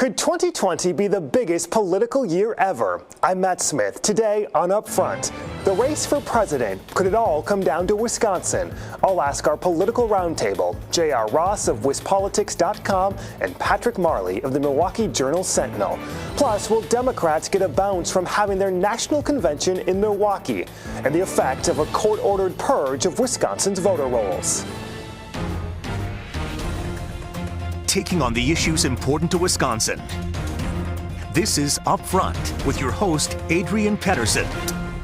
Could 2020 be the biggest political year ever? I'm Matt Smith. Today on Upfront, the race for president. Could it all come down to Wisconsin? I'll ask our political roundtable, J.R. Ross of WisPolitics.com and Patrick Marley of the Milwaukee Journal-Sentinel. Plus, will Democrats get a bounce from having their national convention in Milwaukee? And the effect of a court-ordered purge of Wisconsin's voter rolls. Taking on the issues important to Wisconsin. This is Upfront with your host, Adrian Pedersen.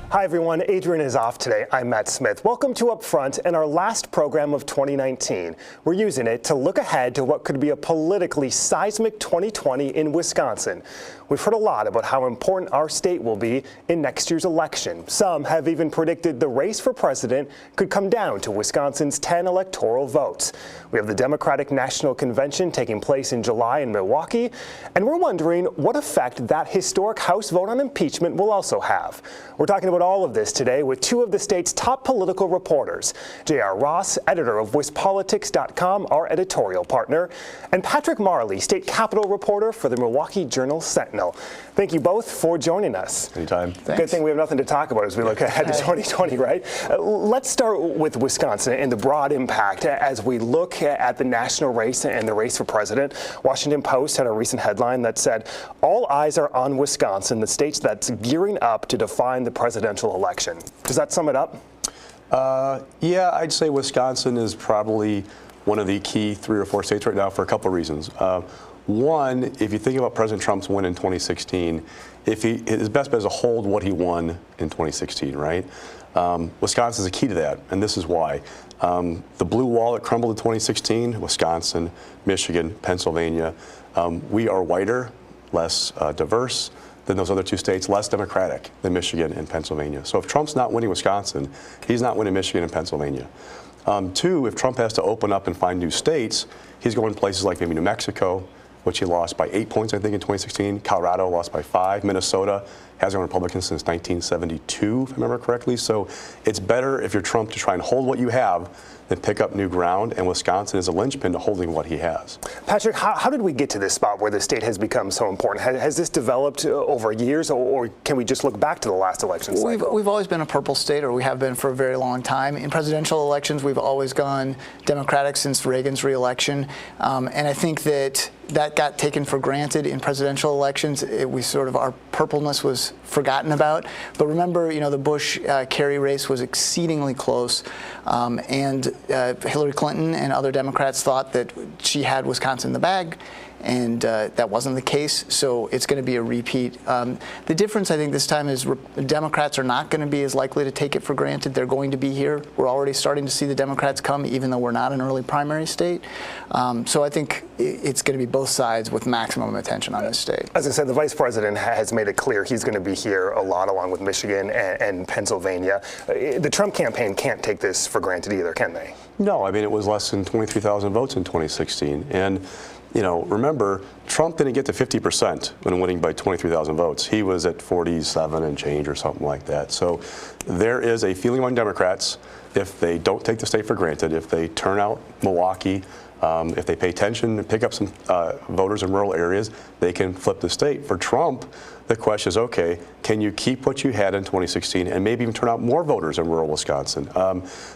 Hi, everyone. Adrian is off today. I'm Matt Smith. Welcome to Upfront and our last program of 2019. We're using it to look ahead to what could be a politically seismic 2020 in Wisconsin. We've heard a lot about how important our state will be in next year's election. Some have even predicted the race for president could come down to Wisconsin's 10 electoral votes. We have the Democratic National Convention taking place in July in Milwaukee, and we're wondering what effect that historic House vote on impeachment will also have. We're talking about all of this today with two of the state's top political reporters, J.R. Ross, editor of WisPolitics.com, our editorial partner, and Patrick Marley, state capitol reporter for the Milwaukee Journal-Sentinel. Thank you both for joining us. Anytime. Good thing we have nothing to talk about as we look ahead to 2020, right? Let's start with Wisconsin and the broad impact as we look at the national race and the race for president. Washington Post had a recent headline that said, "All eyes are on Wisconsin, the state that's gearing up to define the presidential election." Does that sum it up? Yeah, I'd say Wisconsin is probably one of the key 3 or 4 states right now for a couple of reasons. One, if you think about President Trump's win in 2016, his best bet is to hold what he won in 2016, right? Wisconsin is a key to that, and this is why. The blue wall that crumbled in 2016, Wisconsin, Michigan, Pennsylvania, we are whiter, less diverse than those other 2 states, less democratic than Michigan and Pennsylvania. So if Trump's not winning Wisconsin, he's not winning Michigan and Pennsylvania. 2, if Trump has to open up and find new states, he's going to places like maybe New Mexico, which he lost by 8 points, I think, in 2016. Colorado lost by 5. Minnesota hasn't been Republican since 1972, if I remember correctly. So it's better if you're Trump to try and hold what you have than pick up new ground, and Wisconsin is a linchpin to holding what he has. Patrick, how did we get to this spot where the state has become so important? Has this developed over years, or can we just look back to the last election cycle? We've always been a purple state, or we have been for a very long time. In presidential elections, we've always gone Democratic since Reagan's reelection, and I think that got taken for granted in presidential elections. Our purpleness was forgotten about. But remember, the Bush-Kerry race was exceedingly close, and Hillary Clinton and other Democrats thought that she had Wisconsin in the bag, and that wasn't the case, so it's going to be a repeat. The difference, I think, this time is Democrats are not going to be as likely to take it for granted. They're going to be here. We're already starting to see the Democrats come, even though we're not an early primary state. So I think it's going to be both sides with maximum attention on this state. As I said, the vice president has made it clear he's going to be here a lot, along with Michigan and Pennsylvania. The Trump campaign can't take this for granted either, can they? No, I mean, it was less than 23,000 votes in 2016. And remember, Trump didn't get to 50% when winning by 23,000 votes. He was at 47 and change or something like that. So there is a feeling among Democrats, if they don't take the state for granted, if they turn out Milwaukee, if they pay attention and pick up some voters in rural areas, they can flip the state. For Trump, the question is, okay, can you keep what you had in 2016 and maybe even turn out more voters in rural Wisconsin?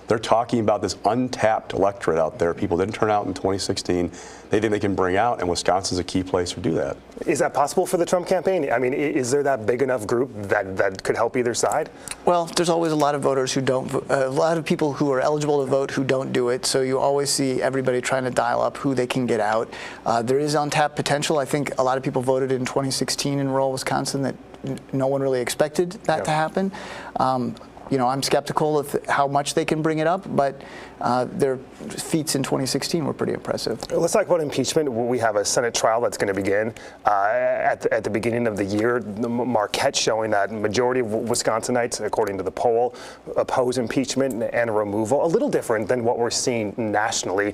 They're talking about this untapped electorate out there. People didn't turn out in 2016. They think they can bring out, and Wisconsin's a key place to do that. Is that possible for the Trump campaign? I mean, is there that big enough group that could help either side? Well, there's always a lot of voters who don't, a lot of people who are eligible to vote who don't do it. So you always see everybody trying to dial up who they can get out. There is untapped potential. I think a lot of people voted in 2016 in rural Wisconsin that no one really expected that to happen. I'm skeptical of how much they can bring it up, but their feats in 2016 were pretty impressive. Let's talk about impeachment. We have a Senate trial that's going to begin at the beginning of the year. The Marquette showing that majority of Wisconsinites, according to the poll, oppose impeachment and removal. A little different than what we're seeing nationally.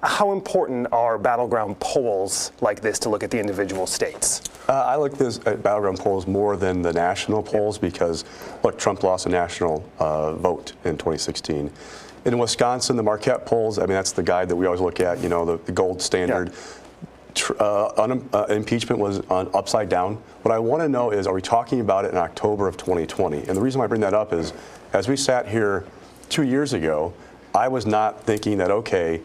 How important are battleground polls like this to look at the individual states? I look at battleground polls more than the national polls because, look, Trump lost a national vote in 2016. In Wisconsin, the Marquette polls, I mean, that's the guide that we always look at, the gold standard. impeachment was upside down. What I want to know is, are we talking about it in October of 2020? And the reason why I bring that up is, as we sat here 2 years ago, I was not thinking that, okay,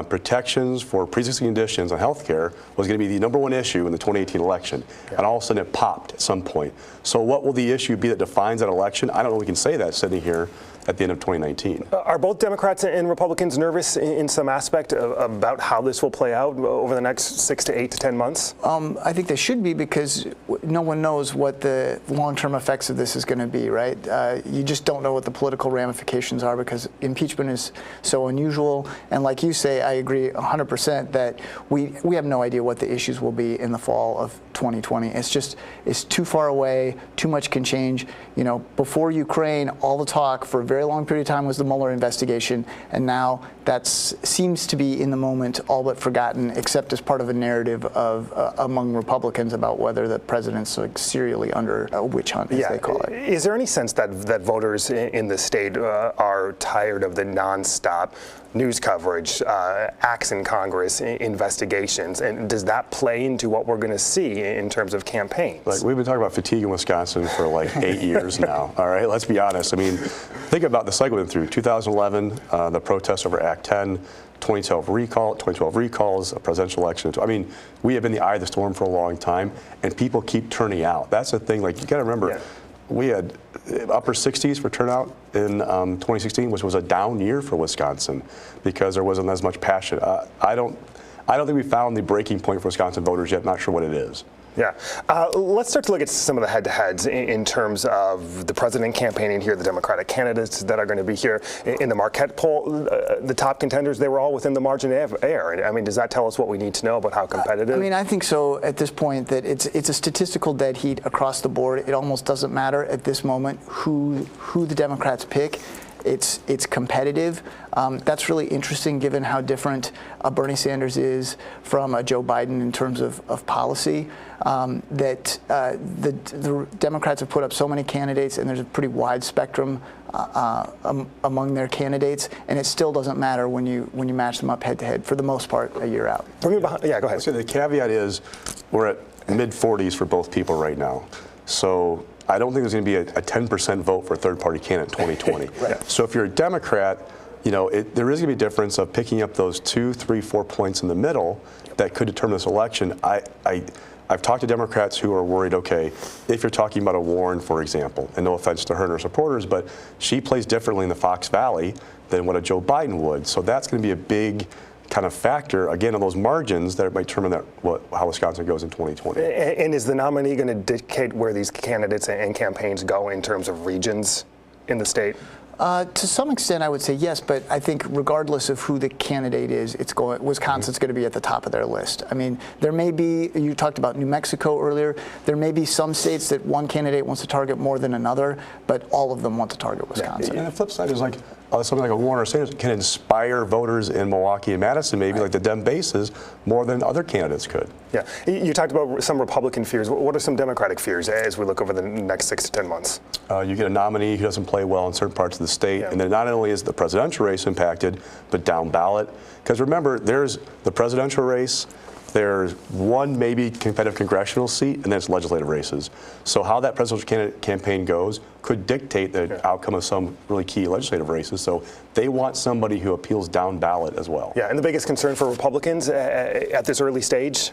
protections for pre-existing conditions on health care was going to be the number one issue in the 2018 election. Yeah. And all of a sudden it popped at some point. So what will the issue be that defines that election? I don't know if we can say that sitting here at the end of 2019. Are both Democrats and Republicans nervous in some aspect about how this will play out over the next 6 to 8 to 10 months? I think they should be, because no one knows what the long-term effects of this is going to be, right? You just don't know what the political ramifications are, because impeachment is so unusual. And like you say, I agree 100% that we have no idea what the issues will be in the fall of 2020. It's too far away. Too much can change. You know, before Ukraine, all the talk for a very long period of time was the Mueller investigation, and now that seems to be in the moment all but forgotten, except as part of a narrative of among Republicans about whether the president's like serially under a witch hunt, as they call it. Is there any sense that voters in the state are tired of the nonstop news coverage, acts in Congress, investigations, and does that play into what we're going to see in terms of campaigns? Like, we've been talking about fatigue in Wisconsin for like 8 years now. All right, let's be honest. I mean, think about the cycle we went through. 2011, the protests over Act 10. 2012 recalls, a presidential election. I mean, we have been the eye of the storm for a long time, and people keep turning out. That's the thing. Like, you got to remember. Yeah. We had upper 60s for turnout in 2016, which was a down year for Wisconsin because there wasn't as much passion. I don't think we found the breaking point for Wisconsin voters yet. Not sure what it is. Yeah. Let's start to look at some of the head-to-heads in terms of the president campaigning here, the Democratic candidates that are going to be here. In the Marquette poll, the top contenders, they were all within the margin of error. I mean, does that tell us what we need to know about how competitive? I mean, I think so at this point, that it's a statistical dead heat across the board. It almost doesn't matter at this moment who the Democrats pick. It's competitive. That's really interesting given how different Bernie Sanders is from Joe Biden in terms of policy. The Democrats have put up so many candidates, and there's a pretty wide spectrum among their candidates, and it still doesn't matter when you match them up head to head for the most part a year out. Yeah, go ahead. So the caveat is we're at mid-40s for both people right now. So I don't think there's going to be a 10% vote for a third-party candidate in 2020. Right. So if you're a Democrat, you know, there is going to be a difference of picking up those 2, 3, 4 points in the middle that could determine this election. I've talked to Democrats who are worried, okay, if you're talking about a Warren, for example, and no offense to her and her supporters, but she plays differently in the Fox Valley than what a Joe Biden would. So that's going to be a big kind of factor, again, on those margins that might determine how Wisconsin goes in 2020. And is the nominee going to dictate where these candidates and campaigns go in terms of regions in the state? To some extent, I would say yes, but I think regardless of who the candidate is, Wisconsin's going to be at the top of their list. I mean, there may be, you talked about New Mexico earlier, there may be some states that one candidate wants to target more than another, but all of them want to target Wisconsin. Yeah. And the flip side is like, something like a Warren or Sanders can inspire voters in Milwaukee and Madison, maybe like the Dem bases, more than other candidates could. Yeah. You talked about some Republican fears. What are some Democratic fears as we look over the next 6 to 10 months? You get a nominee who doesn't play well in certain parts of the state, and then not only is the presidential race impacted, but down ballot. Because remember, there's the presidential race, there's one maybe competitive congressional seat, and then it's legislative races. So how that presidential candidate campaign goes could dictate the outcome of some really key legislative races. So they want somebody who appeals down ballot as well. Yeah, and the biggest concern for Republicans at this early stage?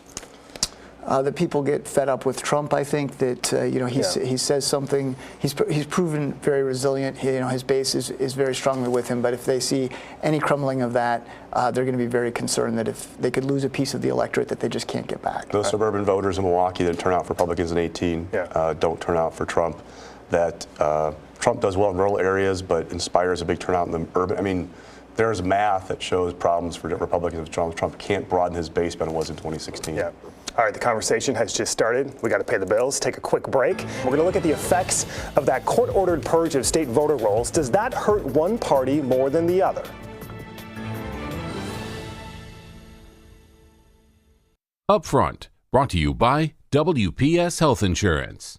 That people get fed up with Trump. I think that he says something. He's proven very resilient. His base is very strongly with him. But if they see any crumbling of that, they're going to be very concerned that if they could lose a piece of the electorate, that they just can't get back. Those suburban voters in Milwaukee that turn out for Republicans in 18 don't turn out for Trump. That Trump does well in rural areas, but inspires a big turnout in the urban. I mean, there's math that shows problems for Republicans. Trump can't broaden his base than it was in 2016. Yeah. All right, the conversation has just started. We got to pay the bills. Take a quick break. We're going to look at the effects of that court-ordered purge of state voter rolls. Does that hurt one party more than the other? Upfront, brought to you by WPS Health Insurance.